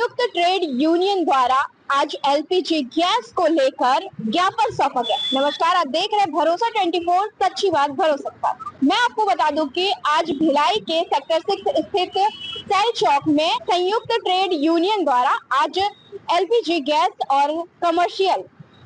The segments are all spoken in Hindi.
संयुक्त ट्रेड यूनियन द्वारा आज एलपीजी गैस को लेकर ज्ञापन सौंपा गया। नमस्कार, आप देख रहे हैं भरोसा 24, सच्ची बात भरोसा पर। मैं आपको बता दूं कि आज भिलाई के सेक्टर 6 स्थित सेल चौक में संयुक्त ट्रेड यूनियन द्वारा आज एलपीजी गैस और कमर्शियल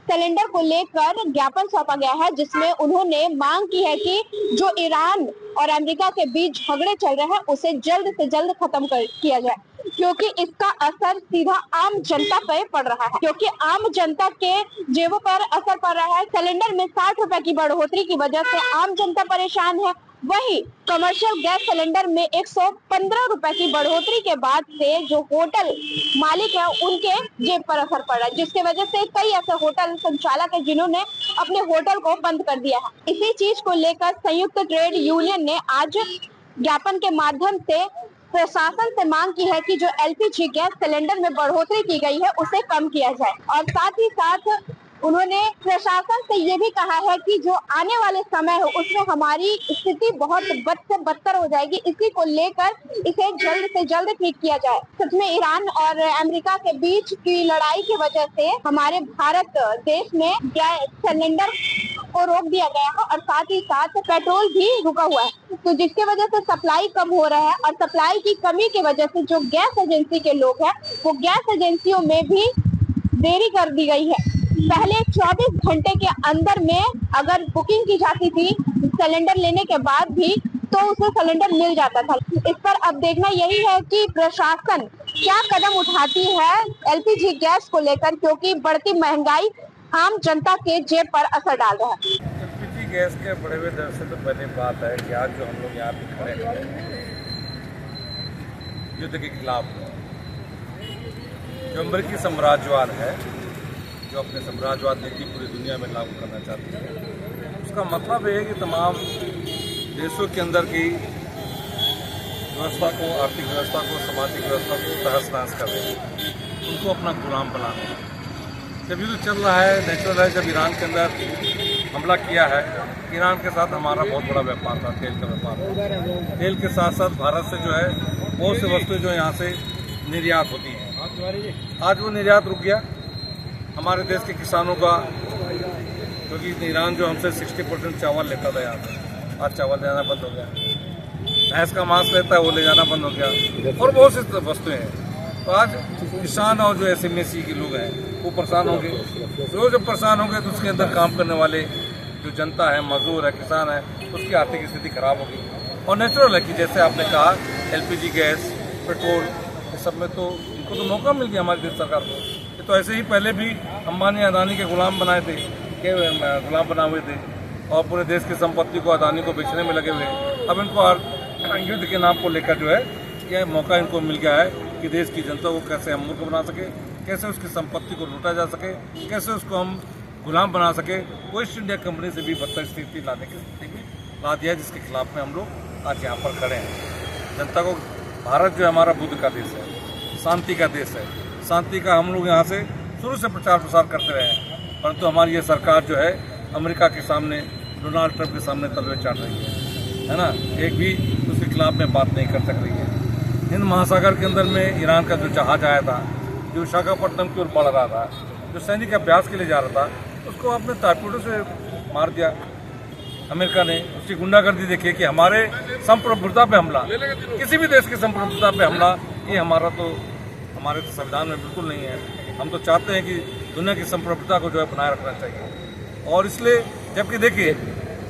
सिलेंडर को लेकर ज्ञापन सौंपा गया है, जिसमें उन्होंने मांग की है कि जो ईरान और अमेरिका के बीच झगड़े चल रहे हैं उसे जल्द से जल्द खत्म किया जाए, क्योंकि इसका असर सीधा आम जनता पर पड़ रहा है। क्योंकि आम जनता के जेबों पर असर पड़ रहा है। सिलेंडर में 60 रुपए की बढ़ोतरी की वजह से आम जनता परेशान है। वहीं कमर्शियल गैस सिलेंडर में 115 रुपए की बढ़ोतरी के बाद से जो होटल मालिक है उनके जेब पर असर पड़ रहा है, जिसकी वजह से कई ऐसे होटल संचालक है जिन्होंने अपने होटल को बंद कर दिया है। इसी चीज को लेकर संयुक्त ट्रेड यूनियन ने आज ज्ञापन के माध्यम से प्रशासन से मांग की है कि जो एलपीजी गैस सिलेंडर में बढ़ोतरी की गई है उसे कम किया जाए, और साथ ही साथ उन्होंने प्रशासन से ये भी कहा है कि जो आने वाले समय है उसमें हमारी स्थिति बहुत बद से बदतर हो जाएगी। इसी को लेकर इसे जल्द से जल्द ठीक किया जाए। सच में ईरान और अमेरिका के बीच की लड़ाई की वजह से हमारे भारत देश में गैस सिलेंडर को रोक दिया गया है और साथ ही साथ पेट्रोल भी रुका हुआ है, तो जिसकी वजह से सप्लाई कम हो रहा है। और सप्लाई की कमी की वजह से जो गैस एजेंसी के लोग हैं वो गैस एजेंसियों में भी देरी कर दी गई है। पहले 24 घंटे के अंदर में अगर बुकिंग की जाती थी सिलेंडर लेने के बाद भी तो उसे सिलेंडर मिल जाता था। इस पर अब देखना यही है कि प्रशासन क्या कदम उठाती है एलपीजी गैस को लेकर, क्योंकि बढ़ती महंगाई आम जनता के जेब पर असर डाल रहा है। एलपीजी गैस के बढ़े हुए दर से तो पहले बात है कि आज जो हम लोग यहाँ पे खड़े हैं युद्ध के खिलाफ, जो अमेरिकी साम्राज्यवाद है, जो अपने साम्राज्यवाद नीति पूरी दुनिया में लागू करना चाहती है, उसका मतलब है कि तमाम देशों के अंदर की व्यवस्था को, आर्थिक व्यवस्था को, सामाजिक व्यवस्था को तहस नहस कर रहे हैं, उनको अपना गुलाम बनाना है। जब युद्ध चल रहा है, नेचुरल है, जब ईरान के अंदर हमला किया है, ईरान के साथ हमारा बहुत बड़ा व्यापार था, तेल का व्यापार। तेल के साथ साथ भारत से जो है बहुत सी वस्तुएं जो यहाँ से निर्यात होती हैं, आज वो निर्यात रुक गया। हमारे देश के किसानों का, क्योंकि ईरान जो हमसे 60% चावल लेता था यहाँ से, आज चावल लेना बंद हो गया। भैंस का मांस लेता है वो ले जाना बंद हो गया, और बहुत सी वस्तुएं हैं। तो आज किसान और जो एसएमएसी के लोग हैं वो परेशान होंगे। तो जब परेशान होंगे तो उसके अंदर काम करने वाले जो जनता है, मजदूर है, किसान है, उसकी आर्थिक स्थिति खराब होगी। और नेचुरल है कि जैसे आपने कहा एलपीजी गैस, पेट्रोल, इस सब में तो इनको तो मौका मिल गया हमारी देश सरकार को। तो ऐसे ही पहले भी अंबानी अदानी के गुलाम बनाए थे, गुलाम बना हुए थे, और पूरे देश की संपत्ति को अदानी को बेचने में लगे हुए। अब इनको युद्ध के नाम को लेकर जो है यह मौका इनको मिल गया है कि देश की जनता को कैसे हम मूर्ख बना सके, कैसे उसकी संपत्ति को लूटा जा सके, कैसे उसको हम गुलाम बना सके। वो ईस्ट इंडिया कंपनी से भी बदतर स्थिति लाने की स्थिति भी ला दिया, जिसके खिलाफ में हम लोग आज यहाँ पर खड़े हैं। जनता को, भारत जो हमारा बुद्ध का देश है, शांति का देश है, शांति का हम लोग यहाँ से शुरू से प्रचार प्रसार करते रहे हैं, परंतु हमारी ये सरकार जो है अमेरिका के सामने, डोनाल्ड ट्रंप के सामने तलवे चाट रही है ना। एक भी उसके खिलाफ में बात नहीं कर सक रही है। हिंद महासागर के अंदर में ईरान का जो जहाज आया था, जो विशाखापट्टनम की ओर बढ़ रहा था, जो सैनिक अभ्यास के लिए जा रहा था, उसको आपने टारपीडो से मार दिया अमेरिका ने। उसकी गुंडागर्दी देखिए कि हमारे संप्रभुता पे हमला, किसी भी देश की संप्रभुता पे हमला, ये हमारे तो संविधान में बिल्कुल नहीं है। हम तो चाहते हैं कि दुनिया की संप्रभुता को जो है बनाए रखना चाहिए। और इसलिए जबकि देखिए,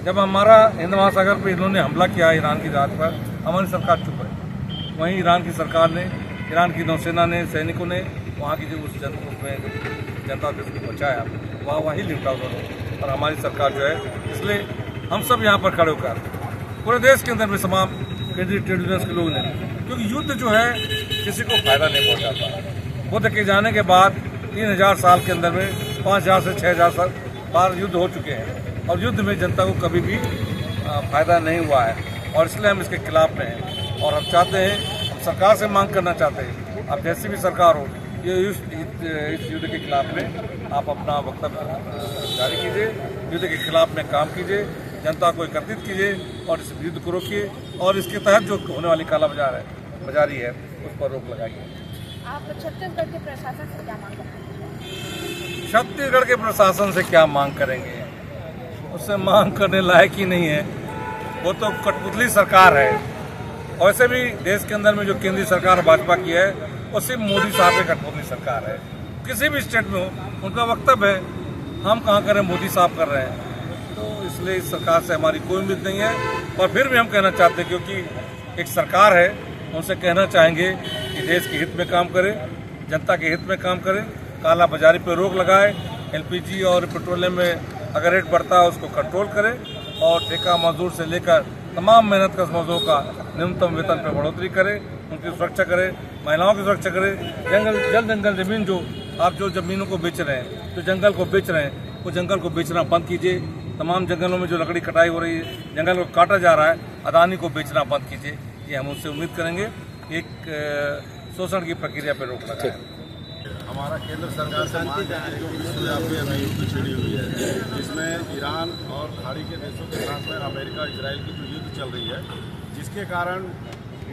जब हमारा हिंद महासागर पर इन्होंने हमला किया ईरान की जहाज पर, हमारी सरकार चुप है। वहीं ईरान की सरकार ने, ईरान की नौसेना ने, सैनिकों ने वहाँ की जो उस जनता को उसको बचाया, वही निपटा उन्होंने। और हमारी सरकार जो है, इसलिए हम सब यहाँ पर खड़े होकर पूरे देश के अंदर में तमाम केंद्रीय ट्रेड यूनियंस के लोग ने, क्योंकि युद्ध जो है किसी को फायदा नहीं पहुँचाता। बुद्ध के जाने के बाद 3000 साल के अंदर में 5000 से 6000 साल बार युद्ध हो चुके हैं, और युद्ध में जनता को कभी भी फायदा नहीं हुआ है। और इसलिए हम इसके खिलाफ में हैं, और हम चाहते हैं, हम सरकार से मांग करना चाहते हैं, आप जैसी भी सरकार हो, ये इस युद्ध के खिलाफ में आप अपना वक्तव्य जारी कीजिए, युद्ध के खिलाफ में काम कीजिए, जनता को एकत्रित कीजिए और इस युद्ध को रोकिए, और इसके तहत जो होने वाली काला बाजारी है उस पर रोक लगाइए। आप छत्तीसगढ़ के प्रशासन से क्या मांग करेंगे? छत्तीसगढ़ के प्रशासन से क्या मांग करेंगे? उससे मांग करने लायक ही नहीं है, वो तो कठपुतली सरकार है। वैसे भी देश के अंदर में जो केंद्रीय सरकार भाजपा की है वो सिर्फ मोदी साहब की कठपुतली सरकार है। किसी भी स्टेट में हो उनका वक्तव्य है, हम कहाँ करें, मोदी साहब कर रहे हैं। तो इसलिए इस सरकार से हमारी कोई उम्मीद नहीं है। और फिर भी हम कहना चाहते हैं, क्योंकि एक सरकार है, उनसे कहना चाहेंगे कि देश के हित में काम करे, जनता के हित में काम करे, काला बाजारी पर रोक लगाए, एलपीजी और पेट्रोलियम में अगर रेट बढ़ता है उसको कंट्रोल करे, और ठेका मजदूर से लेकर तमाम मेहनत कश मजदूरों का न्यूनतम वेतन पर बढ़ोतरी करे, उनकी सुरक्षा करे, महिलाओं की सुरक्षा करे। जंगल जमीन जो आप जो जमीनों को बेच रहे हैं, जो जंगल को बेच रहे हैं, वो जंगल को बेचना बंद कीजिए। तमाम जंगलों में जो लकड़ी कटाई हो रही है, जंगल को काटा जा रहा है, अदानी को बेचना बंद कीजिए। ये हम उससे उम्मीद करेंगे, एक शोषण की प्रक्रिया पर रोक लगाए। हमारा केंद्र सरकार से मांग है जो विश्वव्यापी अभी युद्ध छिड़ी हुई है, जिसमें ईरान और खाड़ी के देशों के साथ में अमेरिका इजराइल की जो युद्ध चल रही है, जिसके कारण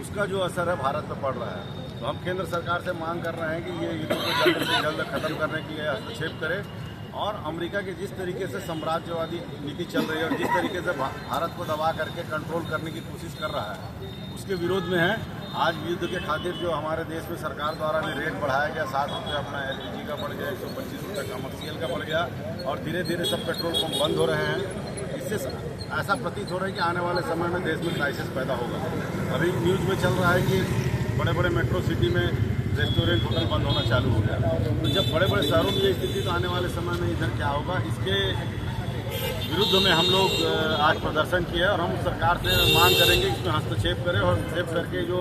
उसका जो असर है भारत पर पड़ रहा है। तो हम केंद्र सरकार से मांग कर रहे हैं कि ये युद्ध को जल्द से जल्द खत्म करने की हस्तक्षेप करे, और अमेरिका की जिस तरीके से साम्राज्यवादी नीति चल रही है और जिस तरीके से भारत को दबा करके कंट्रोल करने की कोशिश कर रहा है, उसके विरोध में है। आज युद्ध के खातिर जो हमारे देश में सरकार द्वारा ने रेट बढ़ाया गया, 7 रुपये अपना एलपीजी का बढ़ गया, 125 रुपये कमर्शियल का बढ़ गया, और धीरे धीरे सब पेट्रोल पंप बंद हो रहे हैं। इससे ऐसा प्रतीत हो रहा है कि आने वाले समय में देश में क्राइसिस पैदा होगा। अभी न्यूज़ में चल रहा है कि बड़े बड़े मेट्रो सिटी में रेस्टोरेंट होटल बंद होना चालू हो गया। तो जब बड़े बड़े शहरों में ये स्थिति, तो आने वाले समय में इधर क्या होगा, इसके विरुद्ध में हम लोग आज प्रदर्शन किया, और हम सरकार से मांग करेंगे इसमें हस्तक्षेप करें और हस्तक्षेप करके जो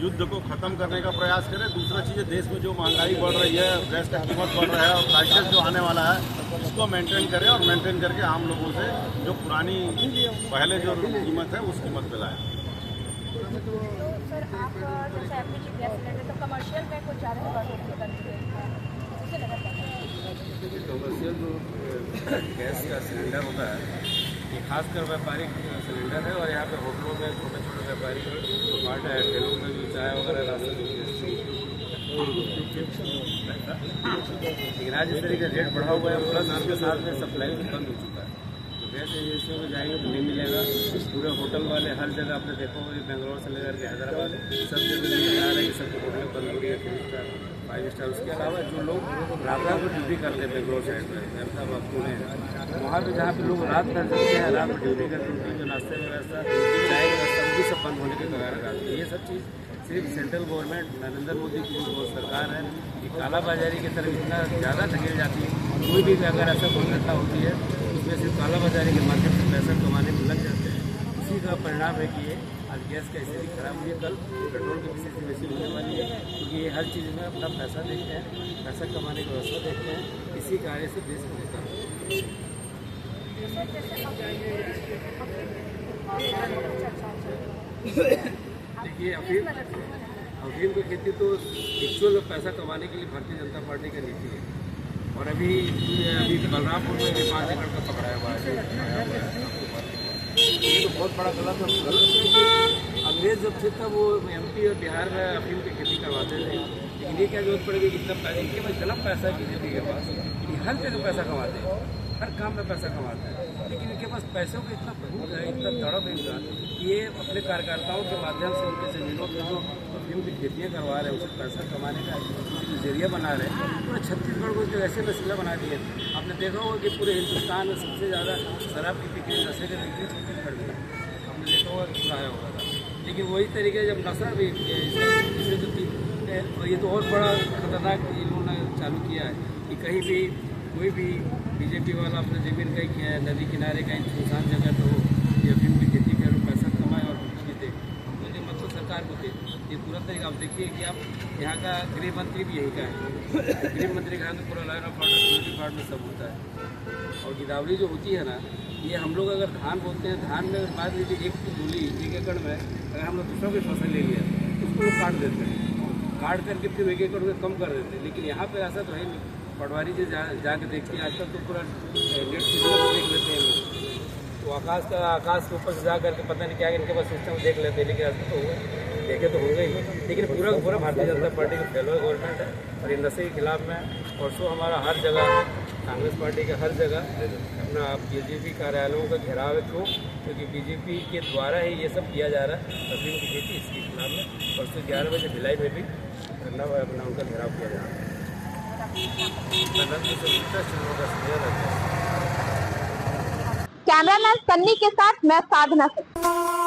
युद्ध को खत्म करने का प्रयास करें। दूसरा चीज़ है, देश में जो महंगाई बढ़ रही है, गैस का कीमत बढ़ रहा है, और क्राइसिस जो आने वाला है, इसको मेंटेन करें, और मेंटेन करके आम लोगों से जो पुरानी पहले जो कीमत है उस कीमत पर लाएँ। तो सर, आप जैसे एलपीजी गैस सिलेंडर तो कमर्शियल में कुछ ज़्यादा बढ़ोतरी कर दी है, उसे लगा कमर्शियल जो गैस का सिलेंडर होता है, ये खासकर व्यापारिक सिलेंडर है, और यहाँ पे होटलों में छोटे छोटे व्यापारी दुकान है, ठेलों में जो चाय वगैरह रास्ते लेकिन आज इस तरीके का रेट बढ़ा हुआ है, प्लस उसके साथ में सप्लाई बंद हो चुका है। तो गैस एजेंसियों में जाएंगे तो नहीं मिलेगा। पूरे होटल वाले हर जगह आपने देखा होगा, बेंगलोर से लेकर के हैदराबाद सब जगह मिल जा रहे हैं, सब होटलें बंद हो रही है, 3 स्टार 5 स्टार। उसके अलावा जो लोग रात को ड्यूटी करते हैं बेंगलोर साइड में, अहमदाबाद पुणे, वहाँ पे जहाँ पे लोग रात कर सकते हैं, रात में ड्यूटी करते हैं, जो नाश्ते की व्यवस्था, चाय की व्यवस्था, वो भी सब बंद होने के कगार आती है। ये सब चीज़ सिर्फ सेंट्रल गवर्नमेंट नरेंद्र मोदी की जो सरकार है, ये कालाबाजारी की तरफ इतना ज़्यादा ढकेल जाती है। कोई भी अगर ऐसा कोई घटना होती है, उसमें सिर्फ कालाबाजारी के माध्यम से पैसा कमाने में लग जाते हैं। इसी का परिणाम है कि ये आज गैस का स्थिति खराब हुई है, कल पेट्रोल की स्थिति वैसी होने वाली है, क्योंकि ये हर चीज़ में अपना पैसा देखते हैं, पैसा कमाने की व्यवस्था देखते हैं। इसी कार्य से देश को होता है। देखिए, अफीम की खेती तो एक्चुअल पैसा कमाने के लिए भारतीय जनता पार्टी का नीति है, और अभी बलरामपुर में भी 5 एकड़ का पकड़ाया हुआ है। ये तो बहुत बड़ा गलत है। अंग्रेज जब थे तब वो एमपी और बिहार में अफीम की खेती करवाते थे, लेकिन ये क्या जरूरत पड़ेगी कि इतना पैसा, इनके पास इतना पैसा है बीजेपी के पास, हर जगह पैसा कमाते हैं, हर काम में पैसा कमाते हैं, लेकिन इनके पास पैसों का इतना भूख है, इतना तड़प है इनका, कि ये अपने कार्यकर्ताओं के माध्यम से उनके ज़मीनों पर जो अफीम की खेतियाँ करवा रहे हैं, उसे पैसा कमाने का जरिया बना रहे हैं। पूरे छत्तीसगढ़ को जो ऐसे वसीला बना दिए। आपने देखा होगा कि पूरे हिंदुस्तान में सबसे ज़्यादा शराब की बिक्री, नशे की बिक्री छत्तीसगढ़ में, आपने देखा होगा कि पूरा आया होगा था। लेकिन वही तरीके जब नशा भी इसे तो ये तो और बड़ा खतरनाक इन्होंने चालू किया है कि कहीं भी कोई भी बीजेपी वाला अपने ज़मीन कहीं नदी किनारे कहीं सुनसान जगह तो ये अफीम की खेती करे, पैसा कमाए और जीते। तो मतलब सरकार को ये पूरा तरीका आप देखिए कि आप यहाँ का गृह मंत्री भी यही का है। गृह मंत्री का तो पूरा line of order security department सब होता है। और गिदावरी जो होती है ना, ये हम लोग अगर धान बोते हैं, धान में अगर मान लीजिए 1 मूली 1 एकड़ में अगर हम लोग दूसरों की फसल ले लिया तो उसको लोग काट देते हैं, काट करके फिर 1 एकड़ में कम कर देते हैं। लेकिन यहाँ पे ऐसा तो है नहीं। पटवारी जी जाके देखते हैं, आजकल तो पूरा नेट से देख लेते हैं। तो आकाश के ऊपर से जा करके पता नहीं क्या इनके पास सिस्टम देख लेते, लेकिन ऐसा तो होगा, देखे तो होंगे ही। लेकिन पूरा का पूरा भारतीय जनता पार्टी का फेलो गवर्नमेंट है और ये नशे के खिलाफ में परसों हमारा हर जगह कांग्रेस पार्टी का हर जगह अपना बीजेपी कार्यालयों का घेराव है। क्यों? क्योंकि बीजेपी के द्वारा ही ये सब किया जा रहा है, अफीम की खेती, इसके खिलाफ में परसों 11 बजे भिलाई में भी धरना अपना उनका घेराव किया जा रहा है। कैमरामैन सन्नी के साथ मैं साधना सिंह।